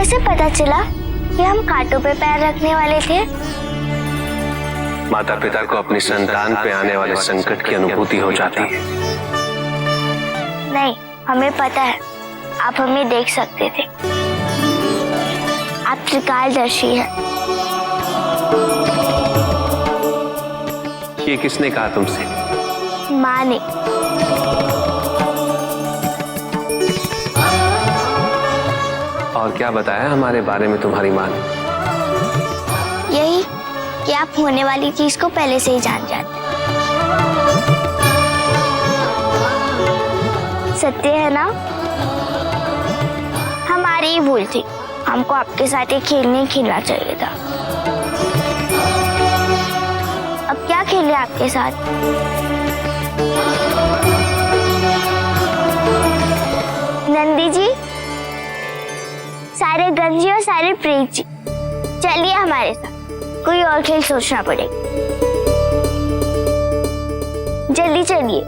कैसे पता चला कि हम कांटों पे पैर रखने वाले थे? माता पिता को अपनी संतान पे आने वाले संकट की अनुभूति हो जाती है। नहीं, हमें पता है, आप हमें देख सकते थे। आप त्रिकालदर्शी हैं। ये किसने कहा तुमसे? माँ ने। और क्या बताया हमारे बारे में तुम्हारी माँ ने? यही कि आप होने वाली चीज को पहले से ही जान जाते। सत्य है ना? हमारी ही भूल थी, हमको आपके साथ ये खेल नहीं खेलना चाहिए था। अब क्या खेले आपके साथ? नंदी जी, सारे गंजी और सारे प्रीत जी, चलिए हमारे साथ। कोई और खेल सोचना पड़ेगा। जल्दी चलिए।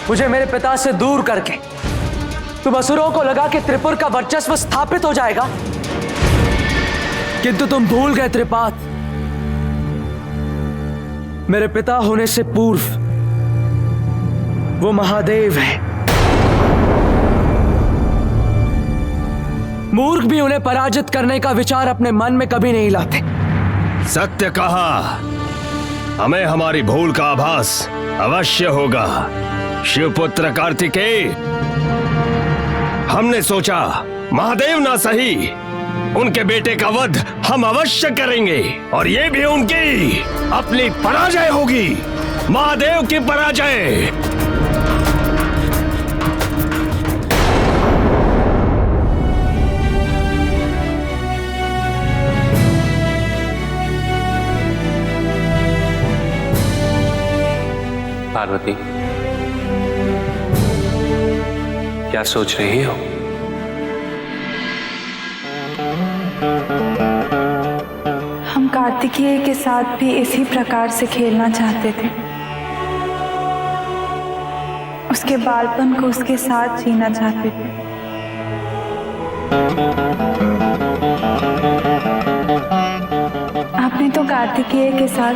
मुझे मेरे पिता से दूर करके तुम असुरों को लगा कि त्रिपुर का वर्चस्व स्थापित हो जाएगा, किंतु तुम भूल गए त्रिपात, मेरे पिता होने से पूर्व वो महादेव है। मूर्ख भी उन्हें पराजित करने का विचार अपने मन में कभी नहीं लाते। सत्य कहा, हमें हमारी भूल का आभास अवश्य होगा। शिवपुत्र कार्तिकेय, हमने सोचा महादेव ना सही, उनके बेटे का वध हम अवश्य करेंगे, और ये भी उनकी अपनी पराजय होगी, महादेव की पराजय। पार्वती, क्या सोच रही हो? हम कार्तिकेय के साथ भी इसी प्रकार से खेलना चाहते थे, उसके बालपन को उसके साथ जीना चाहते थे। आपने तो कार्तिकेय के साथ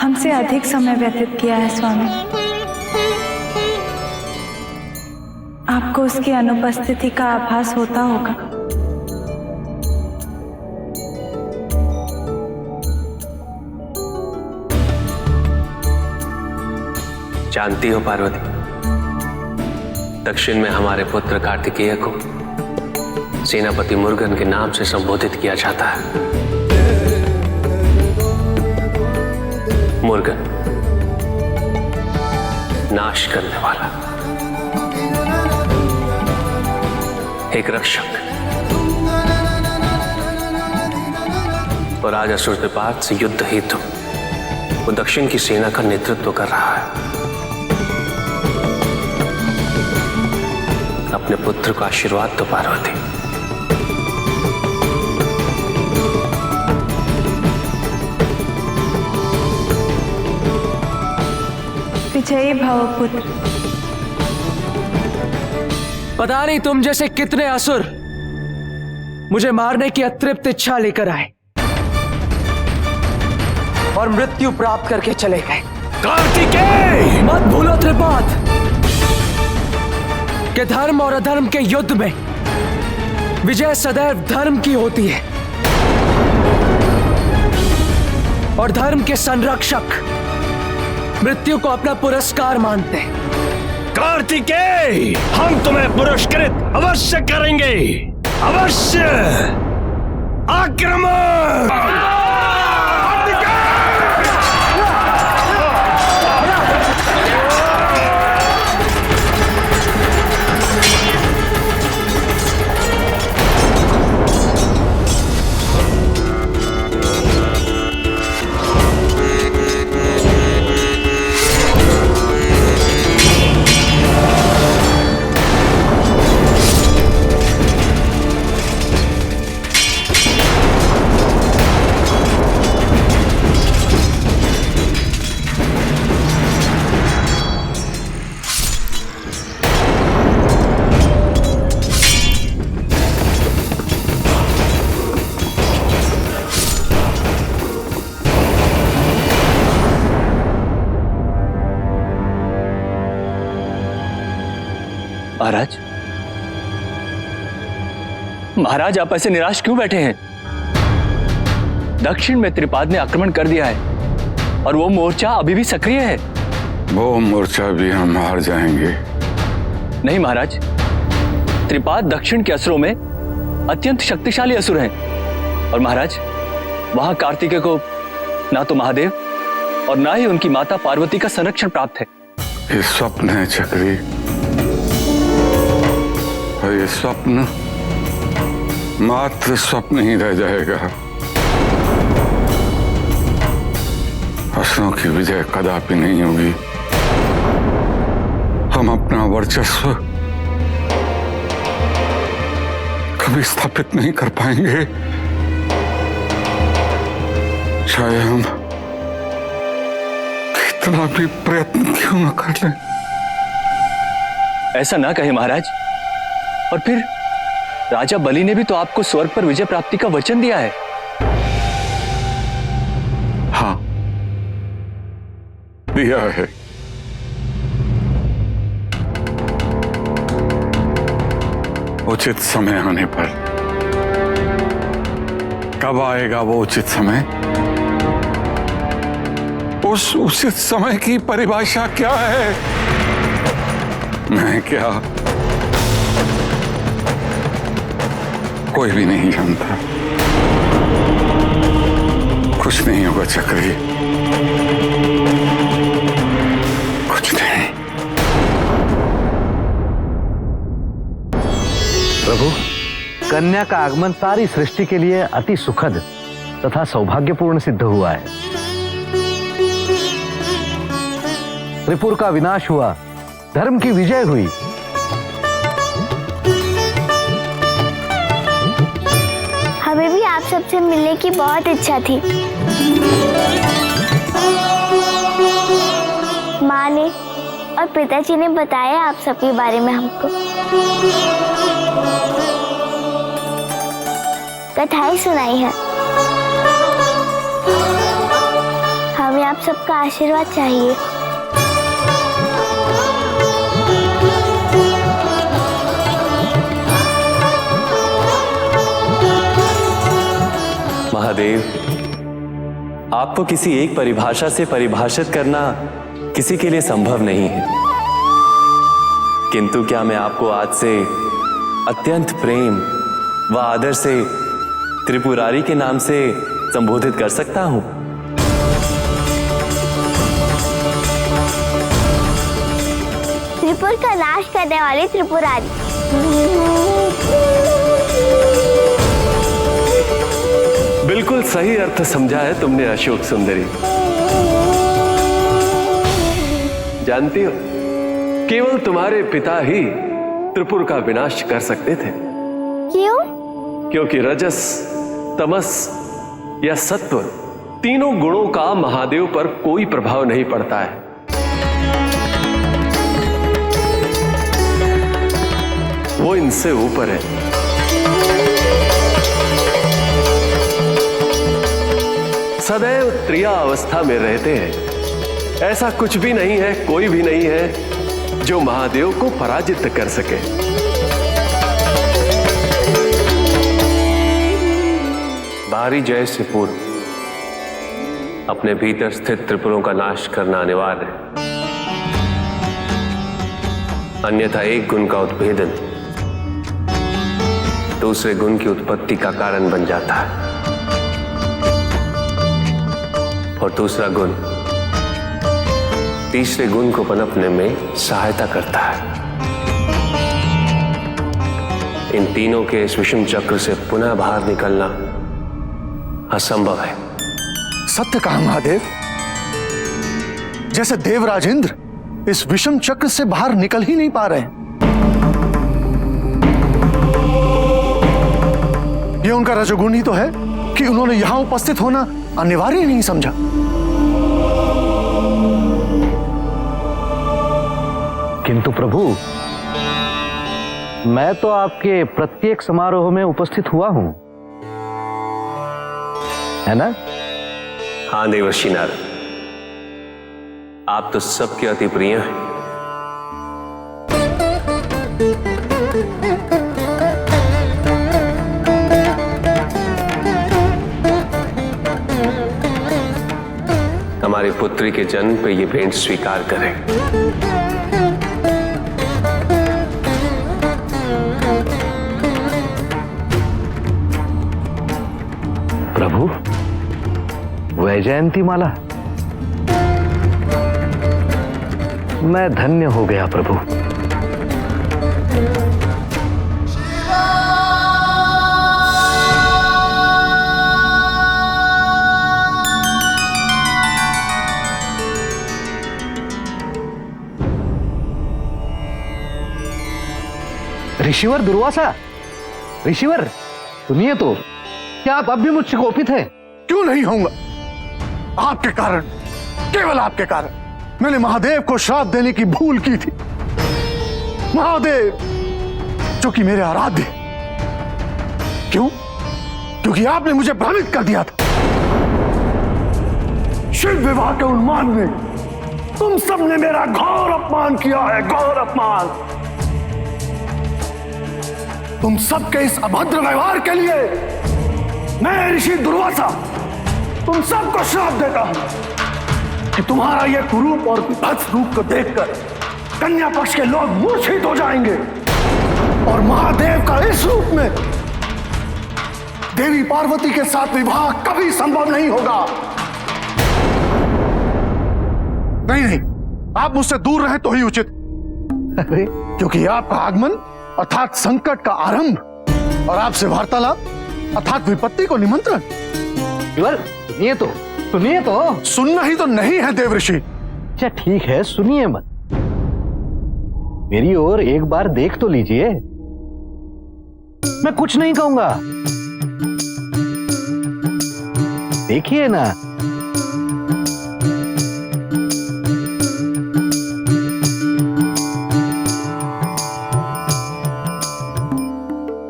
हमसे अधिक समय व्यतीत किया है स्वामी। आपको उसकी अनुपस्थिति का आभास होता होगा। जानती हो पार्वती, दक्षिण में हमारे पुत्र कार्तिकेय को सेनापति मुर्गन के नाम से संबोधित किया जाता है। मुर्गन, नाश करने वाला, एक रक्षक। और आज असुर त्रिपात से युद्ध हेतु वो दक्षिण की सेना का नेतृत्व कर रहा है। अपने पुत्र को आशीर्वाद दो पार्वती। विजयी भव पुत्र। पता नहीं तुम जैसे कितने असुर मुझे मारने की अतृप्त इच्छा लेकर आए और मृत्यु प्राप्त करके चले गए। कार्तिकेय! मत भूलो त्रिपात कि धर्म और अधर्म के युद्ध में विजय सदैव धर्म की होती है, और धर्म के संरक्षक मृत्यु को अपना पुरस्कार मानते हैं। कार्तिकेय, हम तुम्हें पुरस्कृत अवश्य करेंगे, अवश्य। आक्रमण! महाराज, महाराज आप ऐसे निराश क्यों बैठे हैं? दक्षिण में त्रिपाद ने आक्रमण कर दिया है और वो मोर्चा अभी भी सक्रिय है। वो मोर्चा भी हम हार जाएंगे। नहीं महाराज, त्रिपाद दक्षिण के असुरों में अत्यंत शक्तिशाली असुर हैं और महाराज वहां कार्तिकेय को ना तो महादेव और ना ही उनकी माता पार्वती का संरक्षण प्राप्त है। ये स्वप्न है चक्री, और ये स्वप्न मात्र स्वप्न ही रह जाएगा। असुरों की विजय कदापि नहीं होगी। हम अपना वर्चस्व कभी स्थापित नहीं कर पाएंगे, चाहे हम कितना भी प्रयत्न क्यों न कर लें। ऐसा ना कहे महाराज। और फिर राजा बलि ने भी तो आपको स्वर्ग पर विजय प्राप्ति का वचन दिया है। हाँ, दिया है। उचित समय आने पर, कब आएगा वो उचित समय? उस उचित समय की परिभाषा क्या है? मैं क्या, कोई भी नहीं जानता। कुछ नहीं होगा चक्री, कुछ नहीं। प्रभु, कन्या का आगमन सारी सृष्टि के लिए अति सुखद तथा सौभाग्यपूर्ण सिद्ध हुआ है। त्रिपुर का विनाश हुआ, धर्म की विजय हुई। हमें भी आप सबसे मिलने की बहुत इच्छा थी। माँ ने और पिताजी ने बताया आप सबके बारे में हमको। कथाएं सुनाई है। हमें आप सबका आशीर्वाद चाहिए। महादेव, आपको किसी एक परिभाषा से परिभाषित करना किसी के लिए संभव नहीं है, किंतु क्या मैं आपको आज से अत्यंत प्रेम व आदर से त्रिपुरारी के नाम से संबोधित कर सकता हूं? त्रिपुर का नाश करने वाले त्रिपुरारी। बिल्कुल सही अर्थ समझा है तुमने अशोक सुंदरी। जानती हो, केवल तुम्हारे पिता ही त्रिपुर का विनाश कर सकते थे। क्यों? क्योंकि रजस, तमस या सत्व, तीनों गुणों का महादेव पर कोई प्रभाव नहीं पड़ता है। वो इनसे ऊपर है। सदैव त्रिया अवस्था में रहते हैं। ऐसा कुछ भी नहीं है, कोई भी नहीं है जो महादेव को पराजित कर सके। बाहरी जय से पूर्व अपने भीतर स्थित त्रिपुरों का नाश करना अनिवार्य है, अन्यथा एक गुण का उत्भेदन दूसरे गुण की उत्पत्ति का कारण बन जाता है और दूसरा गुण तीसरे गुण को पनपने में सहायता करता है। इन तीनों के इस विषम चक्र से पुनः बाहर निकलना असंभव है। सत्य कहा महादेव। जैसे देवराज इंद्र इस विषम चक्र से बाहर निकल ही नहीं पा रहे। ये उनका रजोगुण ही तो है कि उन्होंने यहां उपस्थित होना अनिवार्य नहीं समझा। किंतु प्रभु, मैं तो आपके प्रत्येक समारोह में उपस्थित हुआ हूं, है ना? हाँ देवर्षि नारद, आप तो सबके अति प्रिय हैं। हमारी पुत्री के जन्म पे ये भेंट स्वीकार करें। प्रभु, वैजयंती माला, मैं धन्य हो गया प्रभु। ऋषिवर दुर्वासा, ऋषिवर सुनिए तो, क्या आप अब भी मुझसे कोपित हैं? क्यों नहीं होऊंगा? आपके कारण, केवल आपके कारण मैंने महादेव को श्राप देने की भूल की थी। महादेव जो कि मेरे आराध्य। क्यों? क्योंकि आपने मुझे भ्रमित कर दिया था। शिव विवाह के उन्माद में तुम सबने मेरा घोर अपमान किया है, घोर अपमान। तुम सबके इस अभद्र व्यवहार के लिए मैं ऋषि दुर्वासा तुम सबको श्राप देता हूं कि तुम्हारा यह कुरूप और विभत्स रूप को देखकर कन्या पक्ष के लोग मूर्छित हो जाएंगे और महादेव का इस रूप में देवी पार्वती के साथ विवाह कभी संभव नहीं होगा। नहीं नहीं, आप मुझसे दूर रहें तो ही उचित। क्योंकि आपका आगमन अर्थात संकट का आरंभ और आपसे वार्तालाप अर्थात विपत्ति को निमंत्रण। सुनिए तो, सुनिए तो। सुनना ही तो नहीं है देवऋषि। अच्छा ठीक है, सुनिए मत, मेरी ओर एक बार देख तो लीजिए। मैं कुछ नहीं कहूंगा, देखिए ना।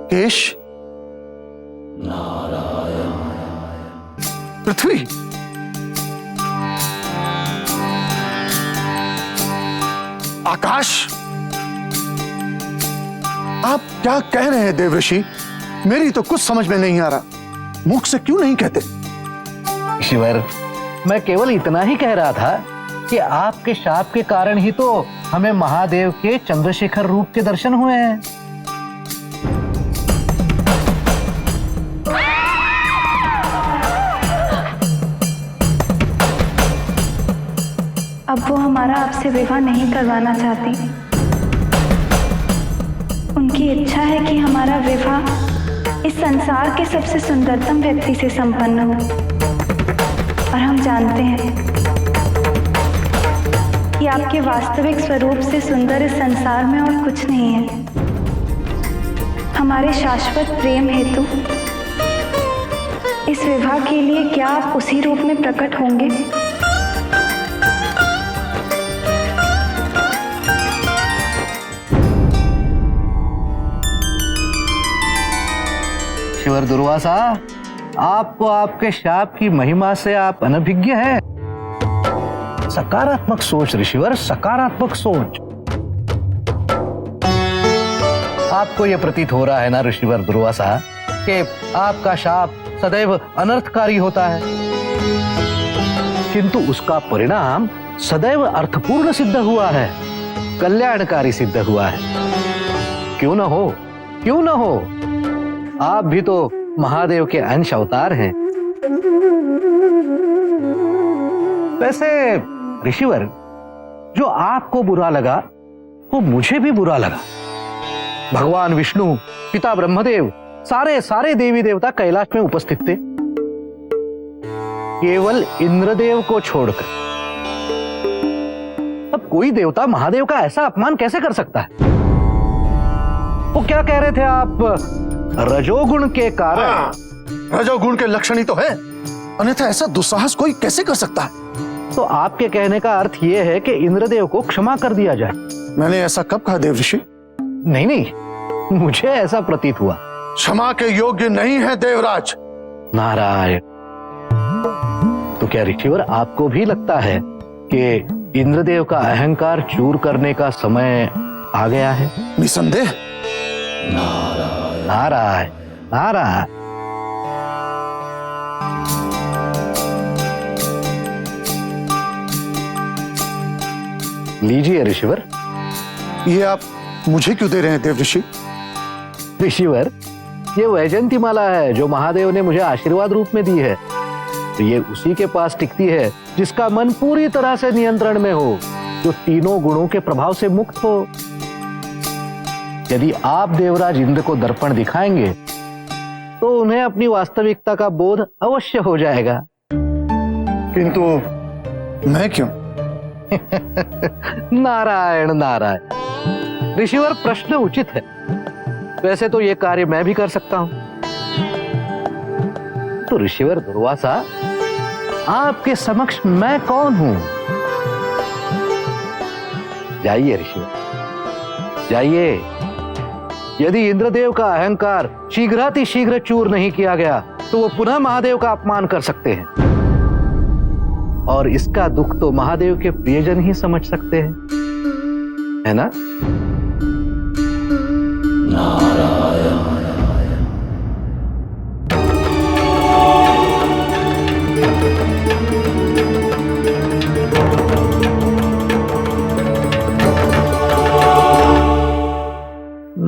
केश, पृथ्वी, आकाश, आप क्या कह रहे हैं देवऋषि? मेरी तो कुछ समझ में नहीं आ रहा। मुख से क्यों नहीं कहते? ईश्वर, मैं केवल इतना ही कह रहा था कि आपके शाप के कारण ही तो हमें महादेव के चंद्रशेखर रूप के दर्शन हुए हैं। अब वो हमारा आपसे विवाह नहीं करवाना चाहती। उनकी इच्छा है कि हमारा विवाह इस संसार के सबसे सुंदरतम व्यक्ति से संपन्न हो। और हम जानते हैं कि आपके वास्तविक स्वरूप से सुंदर इस संसार में और कुछ नहीं है। हमारे शाश्वत प्रेम हेतु इस विवाह के लिए क्या आप उसी रूप में प्रकट होंगे? ईश्वर दुर्वासा, आपको आपके शाप की महिमा से आप अनभिज्ञ हैं। सकारात्मक सोच ऋषिवर, सकारात्मक सोच। आपको यह प्रतीत हो रहा है ना ऋषिवर दुर्वासा कि आपका शाप सदैव अनर्थकारी होता है, किंतु उसका परिणाम सदैव अर्थपूर्ण सिद्ध हुआ है, कल्याणकारी सिद्ध हुआ है। क्यों न हो, क्यों न हो, आप भी तो महादेव के अंश अवतार हैं। वैसे ऋषिवर, जो आपको बुरा लगा वो मुझे भी बुरा लगा। भगवान विष्णु, पिता ब्रह्मदेव, सारे देवी देवता कैलाश में उपस्थित थे, केवल इंद्रदेव को छोड़कर। अब कोई देवता महादेव का ऐसा अपमान कैसे कर सकता है? वो क्या कह रहे थे आप? रजोगुण के कारण। रजोगुण के लक्षण ही तो है, अन्यथा ऐसा दुस्साहस कोई कैसे कर सकता है? तो आपके कहने का अर्थ यह है कि इंद्रदेव को क्षमा कर दिया जाए। मैंने ऐसा कब कहा देवऋषि? नहीं नहीं, मुझे ऐसा प्रतीत हुआ। क्षमा के योग्य नहीं है देवराज। नारायण, तो क्या ऋषिवर आपको भी लगता है कि इंद्रदेव का अहंकार चूर करने का समय आ गया है? निसंदेह। नारायण नारायण। लीजिए ऋषिवर। ये आप मुझे क्यों दे रहे हैं देव ऋषि? ऋषिवर, ये वैजयंती माला है जो महादेव ने मुझे आशीर्वाद रूप में दी है। तो ये उसी के पास टिकती है जिसका मन पूरी तरह से नियंत्रण में हो, जो तीनों गुणों के प्रभाव से मुक्त हो। यदि आप देवराज इंद्र को दर्पण दिखाएंगे तो उन्हें अपनी वास्तविकता का बोध अवश्य हो जाएगा। किंतु मैं क्यों? नारायण नारायण। ऋषिवर, प्रश्न उचित है। वैसे तो यह कार्य मैं भी कर सकता हूं। तो ऋषिवर दुर्वासा, आपके समक्ष मैं कौन हूं? जाइए ऋषिवर, जाइए। यदि इंद्रदेव का अहंकार शीघ्रातिशीघ्र चूर नहीं किया गया तो वो पुनः महादेव का अपमान कर सकते हैं, और इसका दुख तो महादेव के प्रियजन ही समझ सकते हैं, है ना?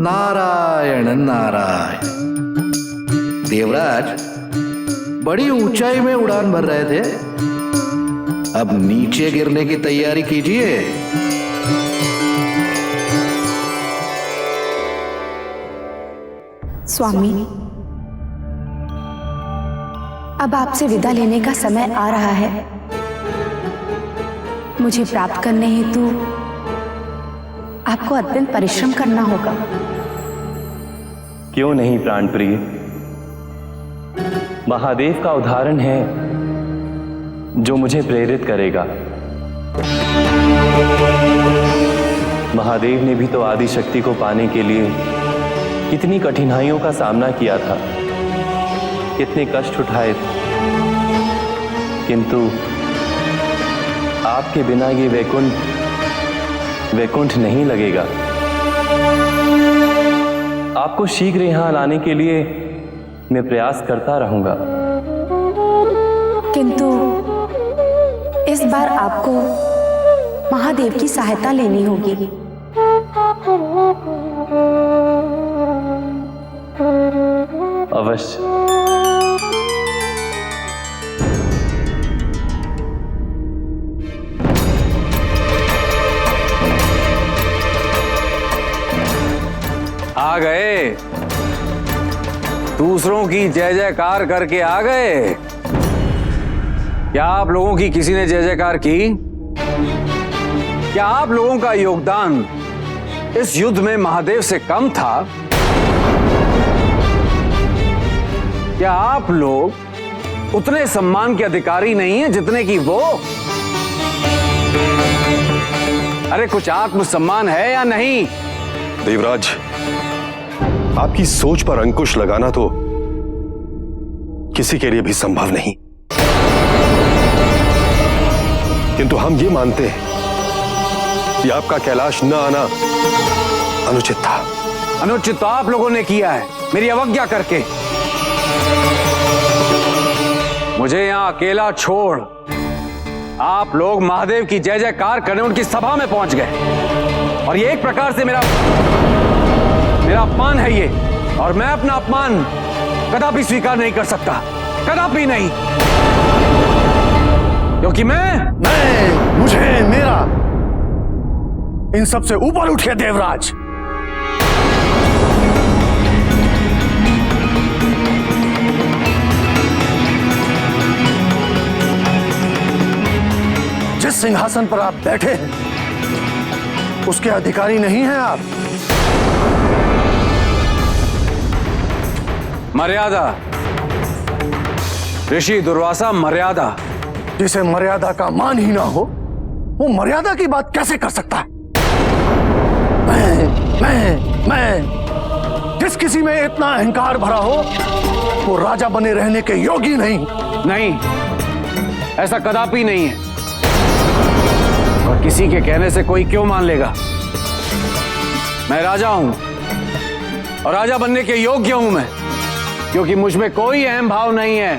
नारायण नारायण। देवराज, बड़ी ऊंचाई में उड़ान भर रहे थे, अब नीचे गिरने की तैयारी कीजिए। स्वामी, अब आपसे विदा लेने का समय आ रहा है। मुझे प्राप्त करने हेतु आपको अत्यंत परिश्रम करना होगा। क्यों नहीं प्राण प्रिय, महादेव का उदाहरण है जो मुझे प्रेरित करेगा। महादेव ने भी तो आदि शक्ति को पाने के लिए कितनी कठिनाइयों का सामना किया था, कितने कष्ट उठाए थे, किंतु आपके बिना ये वैकुंठ नहीं लगेगा। आपको शीघ्र यहां लाने के लिए मैं प्रयास करता रहूंगा। किंतु इस बार आपको महादेव की सहायता लेनी होगी। अवश्य। आ गए, दूसरों की जय जयकार करके आ गए। क्या आप लोगों की किसी ने जय जयकार की? क्या आप लोगों का योगदान इस युद्ध में महादेव से कम था? क्या आप लोग उतने सम्मान के अधिकारी नहीं हैं जितने कि वो? अरे कुछ आत्मसम्मान है या नहीं? देवराज, आपकी सोच पर अंकुश लगाना तो किसी के लिए भी संभव नहीं, किंतु हम ये मानते हैं कि आपका कैलाश न आना अनुचित था। अनुचित तो आप लोगों ने किया है, मेरी अवज्ञा करके। मुझे यहां अकेला छोड़ आप लोग महादेव की जय जयकार करने उनकी सभा में पहुंच गए, और ये एक प्रकार से मेरा अपमान है ये, और मैं अपना अपमान कदापि स्वीकार नहीं कर सकता, कदापि नहीं, क्योंकि मुझे मेरा इन सब से ऊपर उठिए देवराज। जिस सिंहासन पर आप बैठे हैं उसके अधिकारी नहीं हैं आप। मर्यादा, ऋषि दुर्वासा, मर्यादा। जिसे मर्यादा का मान ही ना हो वो मर्यादा की बात कैसे कर सकता है? मैं जिस किसी में इतना अहंकार भरा हो वो राजा बने रहने के योग्य नहीं। ऐसा कदापि नहीं है, और किसी के कहने से कोई क्यों मान लेगा? मैं राजा हूं, और राजा बनने के योग्य हूं मैं, क्योंकि मुझ में कोई अहम भाव नहीं है।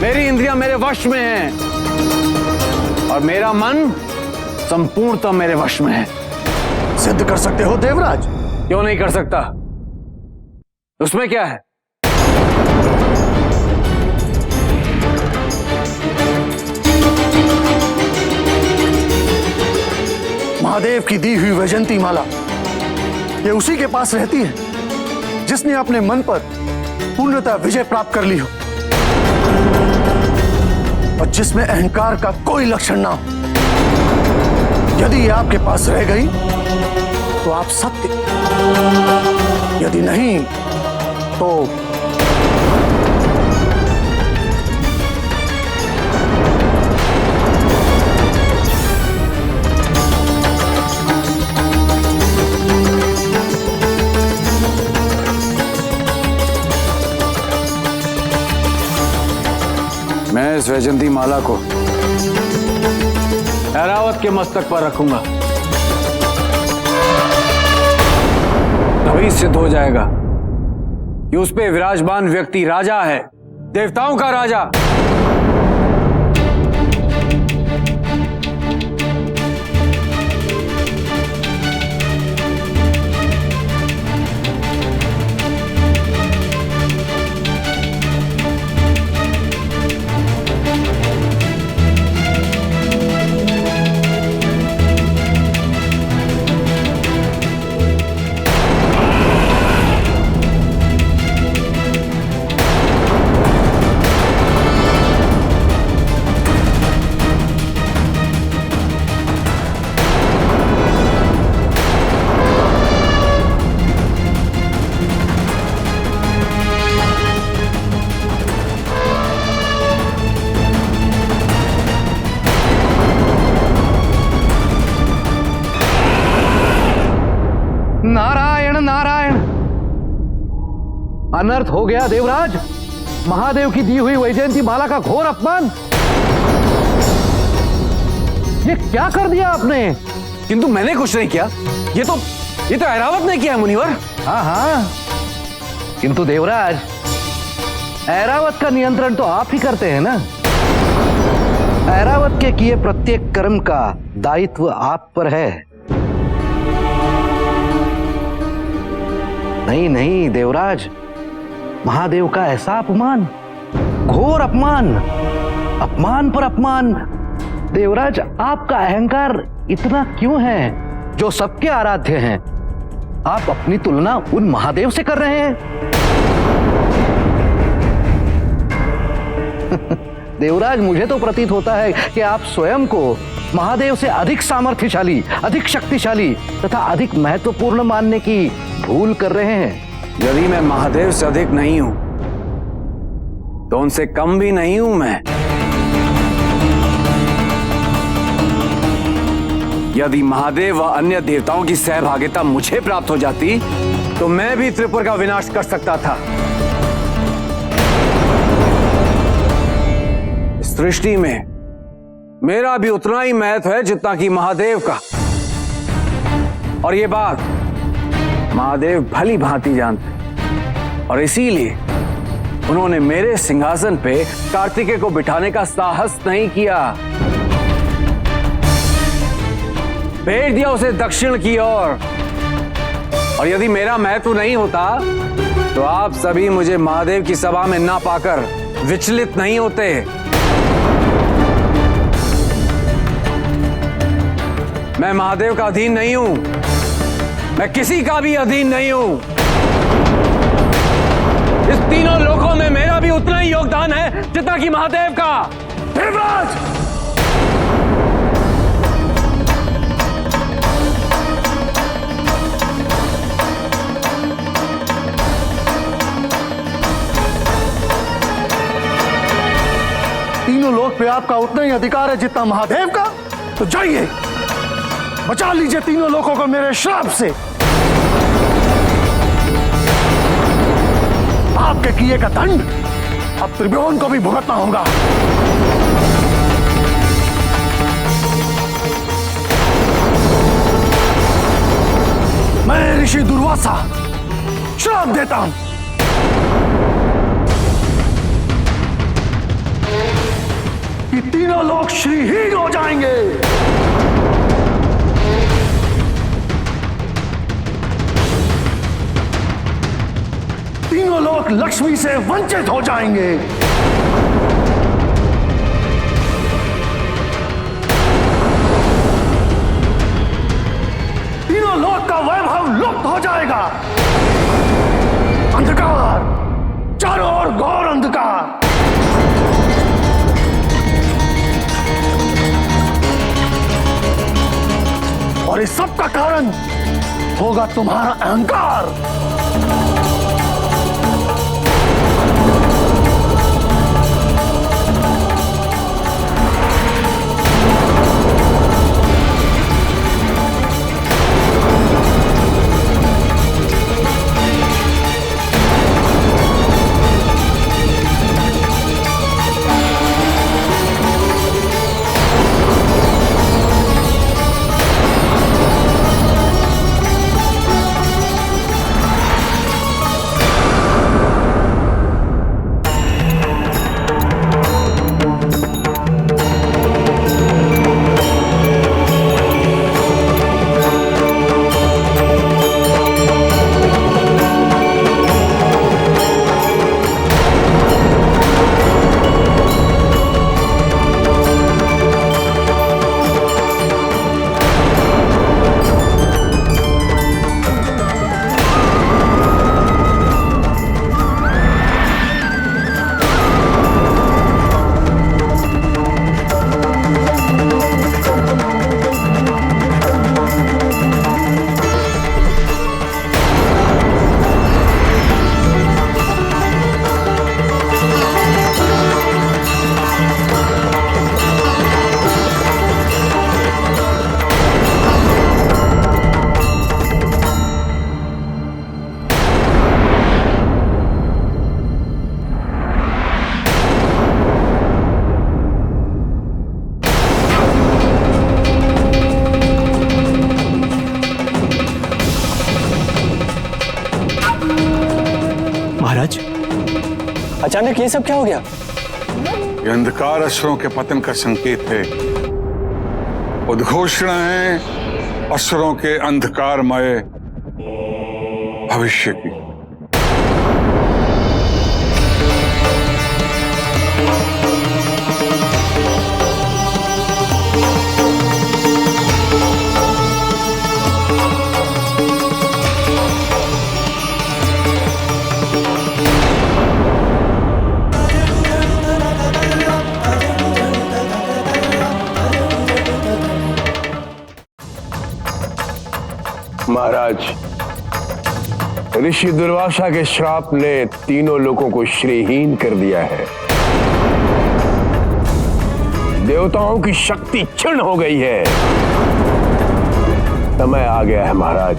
मेरी इंद्रियां मेरे वश में हैं, और मेरा मन संपूर्णतः मेरे वश में है। सिद्ध कर सकते हो देवराज? क्यों नहीं कर सकता? उसमें क्या है? महादेव की दी हुई वैजयंती माला ये उसी के पास रहती है जिसने अपने मन पर पूर्णतः विजय प्राप्त कर ली हो और जिसमें अहंकार का कोई लक्षण ना हो। यदि ये आपके पास रह गई तो आप सत्य, यदि नहीं तो मैं इस वैजयंती माला को ऐरावत के मस्तक पर रखूंगा, तभी सिद्ध हो जाएगा कि उस पे विराजमान व्यक्ति राजा है, देवताओं का राजा। नारायण नारायण, अनर्थ हो गया देवराज। महादेव की दी हुई वैजयंती माला का घोर अपमान। ये क्या कर दिया आपने? किंतु मैंने कुछ नहीं किया, ये तो ऐरावत ने किया मुनिवर। हाँ हाँ, किंतु देवराज, ऐरावत का नियंत्रण तो आप ही करते हैं ना। ऐरावत के किए प्रत्येक कर्म का दायित्व आप पर है। नहीं नहीं देवराज, महादेव का ऐसा अपमान, घोर अपमान, अपमान पर अपमान। देवराज, आपका अहंकार इतना क्यों है जो सबके आराध्य हैं? आप अपनी तुलना उन महादेव से कर रहे हैं। देवराज, मुझे तो प्रतीत होता है कि आप स्वयं को महादेव से अधिक सामर्थ्यशाली, अधिक शक्तिशाली तथा अधिक महत्वपूर्ण मानने की भूल कर रहे हैं। यदि मैं महादेव से अधिक नहीं हूं तो उनसे कम भी नहीं हूं मैं। यदि महादेव व अन्य देवताओं की सहभागिता मुझे प्राप्त हो जाती तो मैं भी त्रिपुर का विनाश कर सकता था। इस सृष्टि में मेरा भी उतना ही महत्व है जितना कि महादेव का, और ये बात महादेव भली भांति जानते, और इसीलिए उन्होंने मेरे सिंहासन पे कार्तिकेय को बिठाने का साहस नहीं किया। भेज दिया उसे दक्षिण की ओर। और यदि मेरा महत्व नहीं होता तो आप सभी मुझे महादेव की सभा में ना पाकर विचलित नहीं होते। मैं महादेव का अधीन नहीं हूं, मैं किसी का भी अधीन नहीं हूं। इस तीनों लोकों में मेरा भी उतना ही योगदान है जितना कि महादेव का। देवराज, तीनों लोक पे आपका उतना ही अधिकार है जितना महादेव का। तो जाइए, बचा लीजिए तीनों लोगों को मेरे श्राप से। आपके किए का दंड अब त्रिभुवन को भी भुगतना होगा। मैं ऋषि दुर्वासा श्राप देता हूं कि तीनों लोग श्रीहीन हो जाएंगे। तीनों लोग लक्ष्मी से वंचित हो जाएंगे। तीनों लोग का वैभव लुप्त हो जाएगा। अंधकार, चारों ओर घोर अंधकार। और इस सब का कारण होगा तुम्हारा अहंकार। महाराज, अचानक ये सब क्या हो गया? ये अंधकार असुरों के पतन का संकेत है। उद्घोषणा है असुरों के अंधकारमय भविष्य की। महाराज, ऋषि दुर्वासा के श्राप ने तीनों लोगों को श्रीहीन कर दिया है। देवताओं की शक्ति क्षीण हो गई है। समय आ गया है महाराज।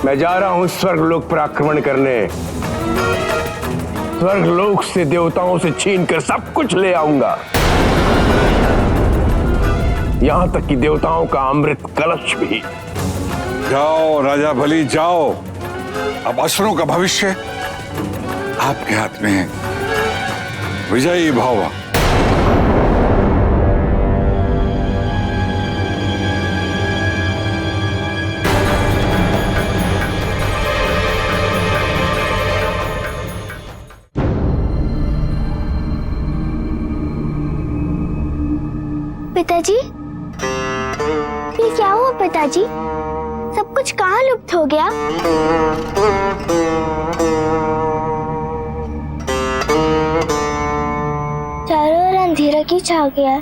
मैं जा रहा हूं स्वर्गलोक पर आक्रमण करने। स्वर्गलोक से देवताओं से छीन कर सब कुछ ले आऊंगा, यहां तक कि देवताओं का अमृत कलश भी। जाओ राजा बलि, जाओ। अब असुरों का भविष्य आपके हाथ में है। विजयी भव। पिताजी, ये क्या हुआ पिताजी? सब कुछ कहाँ लुप्त हो गया? चारों ओर अंधेरा क्यों छा गया?